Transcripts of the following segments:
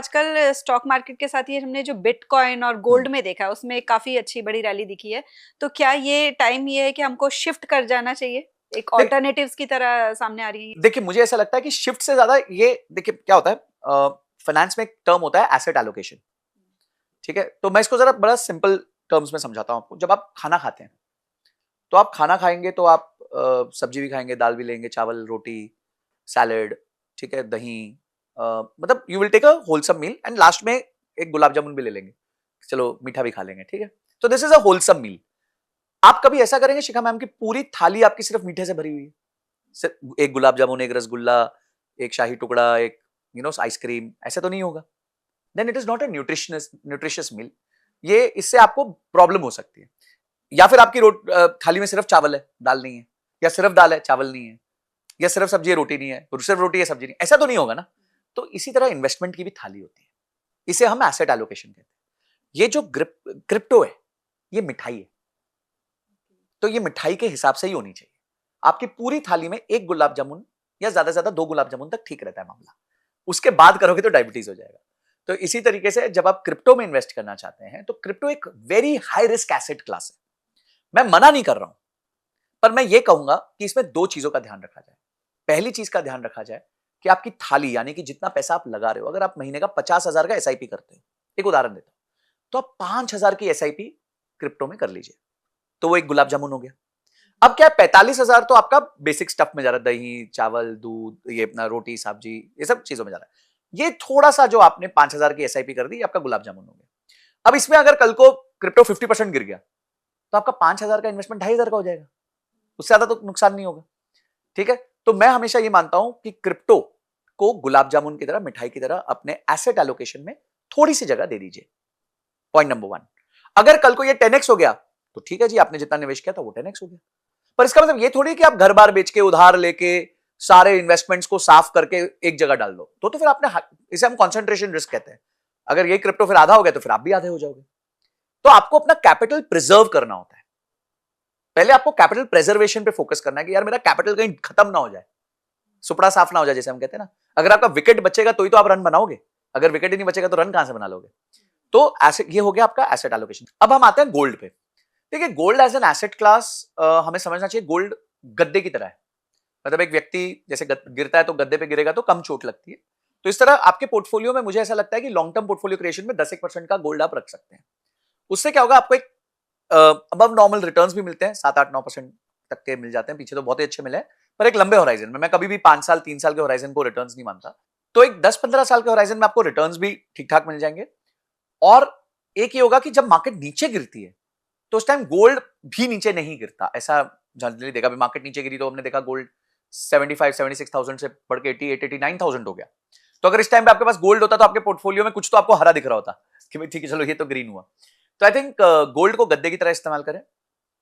आजकल stock market के साथ ही हमने जो बिटकॉइन और गोल्ड में देखा है उसमें काफी अच्छी बड़ी रैली दिखी है। तो क्या ये टाइम ये है कि हमको शिफ्ट कर जाना चाहिए, एक ऑल्टरनेटिव्स की तरह सामने आ रही है? देखिए, मुझे ऐसा लगता है कि शिफ्ट से ज्यादा ये देखिए क्या होता है, फाइनेंस में एक टर्म होता है एसेट एलोकेशन। ठीक है, तो मैं इसको जरा बड़ा सिंपल टर्म्स में समझाता हूं आपको। जब आप खाना खाते हैं तो आप खाना खाएंगे तो आप सब्जी भी खाएंगे, दाल भी लेंगे, चावल, रोटी, सैलेड, ठीक है, दही, मतलब you will take a wholesome meal and last में एक गुलाब जामुन भी ले लेंगे, चलो मीठा भी खा लेंगे। ठीक है, तो दिस इज अ होलसम मील। आप कभी ऐसा करेंगे शिखा मैम की पूरी थाली आपकी सिर्फ मीठे से भरी हुई है, सिर्फ एक गुलाब जामुन, एक रसगुल्ला, एक शाही टुकड़ा, एक आइसक्रीम, ऐसे तो नहीं होगा। Then it is not a nutritious meal. ये इससे आपको प्रॉब्लम हो सकती है। या फिर आपकी थाली में सिर्फ चावल है, दाल नहीं है, या सिर्फ दाल है, चावल नहीं है, या सिर्फ सब्जी है, रोटी नहीं है, सिर्फ रोटी है, सब्जी नहीं, ऐसा तो नहीं होगा ना। तो इसी तरह इन्वेस्टमेंट की भी थाली होती है, इसे हम एसेट एलोकेशन कहते हैं। ये जो क्रिप्टो है, ये मिठाई है, तो ये मिठाई के हिसाब से ही होनी चाहिए। आपकी पूरी थाली में एक गुलाब जामुन या ज्यादा से ज्यादा 2 गुलाब जामुन तक ठीक रहता है मामला, उसके बाद करोगे तो डायबिटीज हो जाएगा। तो इसी तरीके से जब आप क्रिप्टो में इन्वेस्ट करना चाहते हैं तो क्रिप्टो एक very high risk asset class है। मैं मना नहीं कर रहा हूं, पर मैं ये कहूंगा कि इसमें 2 चीजों का ध्यान रखा जाए। पहली चीज का ध्यान रखा जाए कि आपकी थाली, यानी कि जितना पैसा आप लगा रहे हो, अगर आप महीने का 50,000 का एसआईपी करते हो, एक उदाहरण देता हूं, तो आप 5,000 की एसआईपी क्रिप्टो में कर लीजिए, तो वो एक गुलाब जामुन हो गया। अब क्या 45,000 तो आपका बेसिक स्टफ में जा रहा है, दही, चावल, दूध, ये अपना रोटी, सब्जी, ये सब चीजों में जा रहा है। ये थोड़ा सा जो आपने 5,000 की एसआईपी कर दी, आपका गुलाब जामुन हो गया। अब इसमें अगर कल को क्रिप्टो 50% गिर गया तो आपका 5,000 का इन्वेस्टमेंट 2,500 का हो जाएगा, उससे ज्यादा तो नुकसान नहीं होगा। ठीक है, तो मैं हमेशा ये मानता हूं कि क्रिप्टो को गुलाब जामुन की तरह, मिठाई की तरह अपने एसेट एलोकेशन में थोड़ी सी जगह दे दीजिए। Point number 1। अगर कल को ये 10x हो गया तो ठीक है जी, आपने जितना निवेश किया था वो 10x हो गया। पर इसका मतलब ये थोड़ी कि आप घर बार बेच के, उधार लेके, सारे इन्वेस्टमेंट्स को साफ करके एक जगह डाल दो, तो फिर आपने, इसे हम कंसंट्रेशन रिस्क कहते हैं। अगर ये क्रिप्टो फिर आधा हो गया तो फिर आप भी आधे हो जाओगे। तो आपको अपना कैपिटल प्रिजर्व करना होता है। पहले आपको कैपिटल प्रेजर्वेशन पे फोकस करना है कि यार मेरा कैपिटल कहीं खत्म ना हो जाए, सुपड़ा साफ ना हो जाए, जैसे हम कहते हैं ना। अगर आपका विकेट बचेगा तो ही तो आप रन बनाओगे, अगर विकेट ही नहीं बचेगा तो रन कहां से बना लोगे। तो ये हो गया आपका एसेट एलोकेशन। अब हम आते हैं गोल्ड पे। देखिए, gold as an asset class हमें समझना चाहिए, गोल्ड गद्दे की तरह है। मतलब एक व्यक्ति जैसे गिरता है तो गद्दे पे गिरेगा तो कम चोट लगती है, तो इस तरह आपके पोर्टफोलियो में मुझे ऐसा लगता है कि लॉन्ग टर्म पोर्टफोलियो क्रिएशन में 10% का गोल्ड आप रख सकते हैं। उससे क्या होगा, आपको एक अबव नॉर्मल रिटर्न्स भी मिलते हैं, 7-8-9% तक के मिल जाते हैं। पीछे तो बहुत ही अच्छे मिले हैं, पर एक लंबे होराइजन में, मैं कभी भी 5 साल 3 साल के होराइजन को रिटर्न्स नहीं मानता। तो एक 10-15 साल के होराइजन में आपको रिटर्न्स भी ठीक ठाक मिल जाएंगे। और एक ये होगा कि जब मार्केट नीचे गिरती है तो उस टाइम गोल्ड भी नीचे नहीं गिरता। ऐसा जनरली देखा, भी मार्केट नीचे गिरी तो हमने देखा गोल्ड 75-76,000 से बढ़ के 88-89,000 हो गया। तो अगर इस टाइम पे आपके पास गोल्ड होता तो आपके पोर्टफोलियो में कुछ तो आपको हरा दिख रहा होता कि भाई ठीक है, चलो ये तो ग्रीन हुआ। तो आई थिंक गोल्ड को गद्दे की तरह इस्तेमाल करें।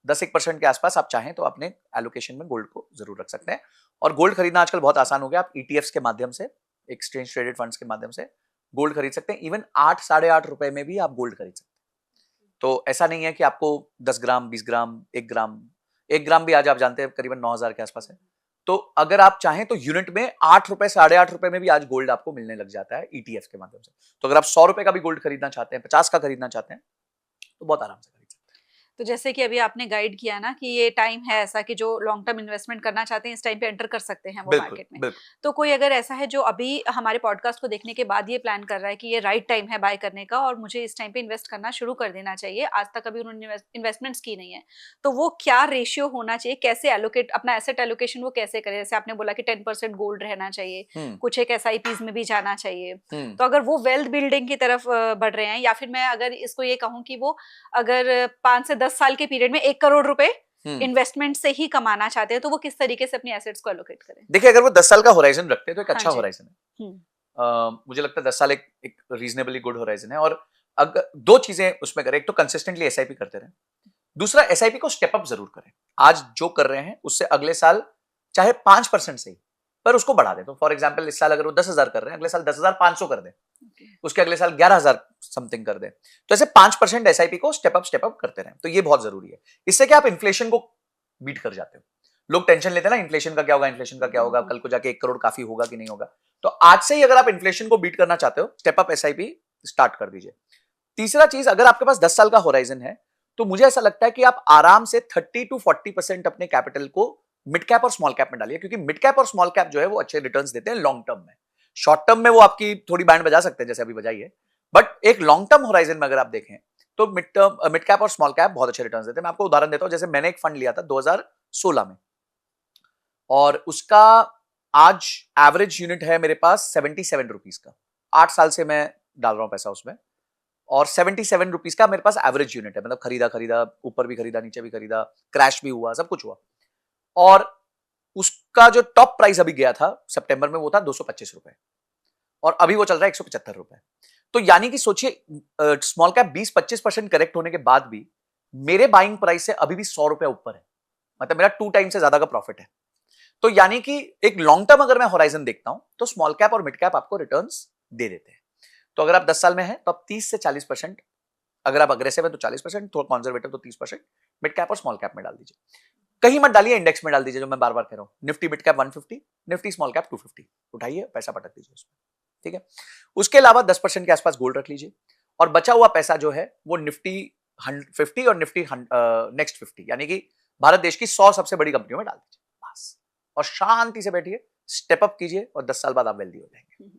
10-1% के आसपास आप चाहें तो अपने एलोकेशन में गोल्ड को जरूर रख सकते हैं। और गोल्ड खरीदना आजकल बहुत आसान हो गया, आप ईटीएफ्स के माध्यम से, एक्सचेंज ट्रेडेड फंड्स के माध्यम से गोल्ड खरीद सकते हैं। इवन 8-8.5 रुपए में भी आप गोल्ड खरीद सकते हैं। तो ऐसा नहीं है कि आपको 10 ग्राम, 20 ग्राम, 1 ग्राम भी आज आप जानते हैं करीबन 9,000 के आसपास है। तो अगर आप चाहें तो यूनिट में 8 रुपए, 8.5 रुपए में भी आज गोल्ड आपको मिलने लग जाता है ईटीएफ के माध्यम से। तो अगर आप 100 रुपए का भी गोल्ड खरीदना चाहते हैं, 50 का खरीदना चाहते हैं, तो बहुत आराम से खरीद सकते हैं। तो जैसे कि अभी आपने गाइड किया ना कि ये टाइम है ऐसा कि जो लॉन्ग टर्म इन्वेस्टमेंट करना चाहते हैं इस टाइम पे एंटर कर सकते हैं वो मार्केट में। तो कोई अगर ऐसा है जो अभी हमारे पॉडकास्ट को देखने के बाद ये प्लान कर रहा है कि ये राइट टाइम है बाय करने का और मुझे इस टाइम पे इन्वेस्ट करना शुरू कर देना चाहिए, आज तक अभी उन्होंने इन्वेस्टमेंट्स की नहीं है, तो वो क्या रेशियो होना चाहिए, कैसे एलोकेट अपना एसेट एलोकेशन वो कैसे करे? जैसे आपने बोला कि 10% गोल्ड रहना चाहिए, कुछ एक SIPs में भी जाना चाहिए। तो अगर वो वेल्थ बिल्डिंग की तरफ बढ़ रहे हैं, या फिर मैं अगर इसको ये कहूँ कि वो अगर 5 से 10 साल के पीरियड में 1 करोड़ रुपए इन्वेस्टमेंट से ही कमाना चाहते हैं, तो वो किस तरीके से अपनी एसेट्स को एलोकेट करें? देखिए, अगर वो 10 साल का होराइजन रखते हैं तो एक अच्छा होराइजन है। मुझे लगता है 10 साल एक रीजनेबली गुड होराइजन है। और अगर 2 चीजें उसमें करें, एक तो कंसिस्टेंटली एसआईपी करते रहें, दूसरा एसआईपी को स्टेप अप जरूर करें। आज जो कर रहे हैं उससे अगले साल चाहे 5% से ही, पर उसको बढ़ा दें। तो फॉर एग्जाम्पल इस साल अगर वो 10,000 कर रहे हैं, अगले साल 10,500 कर दें, उसके अगले साल 11,000 समथिंग कर दें। तो ऐसे 5% एसआईपी को स्टेप अप करते रहें, तो ये बहुत जरूरी है। इससे क्या आप इन्फ्लेशन को बीट कर जाते हो। लोग टेंशन लेते हैं ना, इन्फ्लेशन का क्या होगा, इन्फ्लेशन का क्या होगा, कल को जाके 1 करोड़ काफी होगा कि नहीं होगा। तो आज से ही अगर आप इन्फ्लेशन को बीट करना चाहते हो, स्टेप अप एसआईपी स्टार्ट कर दीजिए। तीसरा चीज, अगर आपके पास 10 साल का होराइजन है तो मुझे ऐसा लगता है कि आप आराम से 30 to 40% अपने कैपिटल को मिड कैप और स्मॉल कैप में डालिए, क्योंकि मिड कैप और स्मॉल कैप जो है वो अच्छे रिटर्न्स देते हैं लॉन्ग टर्म में। शॉर्ट टर्म में वो आपकी थोड़ी बैंड बजा सकते हैं जैसे अभी बजाई है, बट एक लॉन्ग टर्म होराइजन में अगर आप देखें तो मिड कैप और स्मॉल कैप बहुत अच्छे रिटर्न्स देते हैं। मैं आपको उदाहरण देता हूं, जैसे मैंने एक फंड लिया था 2016 में और उसका आज एवरेज यूनिट है मेरे पास 77 रुपीज का। 8 साल से मैं डाल रहा हूं पैसा उसमें और 77 रुपीज का मेरे पास एवरेज यूनिट है, मतलब खरीदा ऊपर भी खरीदा नीचे भी खरीदा, क्रैश भी हुआ, सब कुछ हुआ। और उसका जो टॉप प्राइस अभी गया था सितंबर में वो था 225 रुपए और अभी वो चल रहा है 175 रुपए। तो यानी कि सोचिए स्मॉल कैप 20-25% करेक्ट होने के बाद भी मेरे बाइंग प्राइस से अभी भी 100 रुपए ऊपर है, मतलब मेरा 2 टाइम से ज्यादा का प्रॉफिट है। तो यानी कि एक लॉन्ग टर्म अगर मैं होराइजन देखता हूं तो स्मॉल कैप और मिड कैप आपको रिटर्न्स दे देते हैं। तो अगर आप 10 साल में हैं तो आप 30 से 40%, अगर आप अग्रेसिव हैं तो 40%, थोड़ा कंजर्वेटिव तो 30% मिड कैप और स्मॉल कैप में डाल दीजिए। कहीं मत डालिए, इंडेक्स में डाल दीजिए, जो मैं बार बार कह रहा हूं। Nifty mid cap 150, Nifty small cap 250, उठाइए पैसा पटक दीजिए उसमें, ठीक है। उसके अलावा 10% के आसपास गोल्ड रख लीजिए और बचा हुआ पैसा जो है वो निफ्टी 50 और निफ्टी नेक्स्ट 50, यानी कि भारत देश की 100 सबसे बड़ी कंपनियों में डाल दीजिए बस, और शांति से बैठिए, स्टेप अप कीजिए और 10 साल बाद आप वेल्दी हो जाएंगे।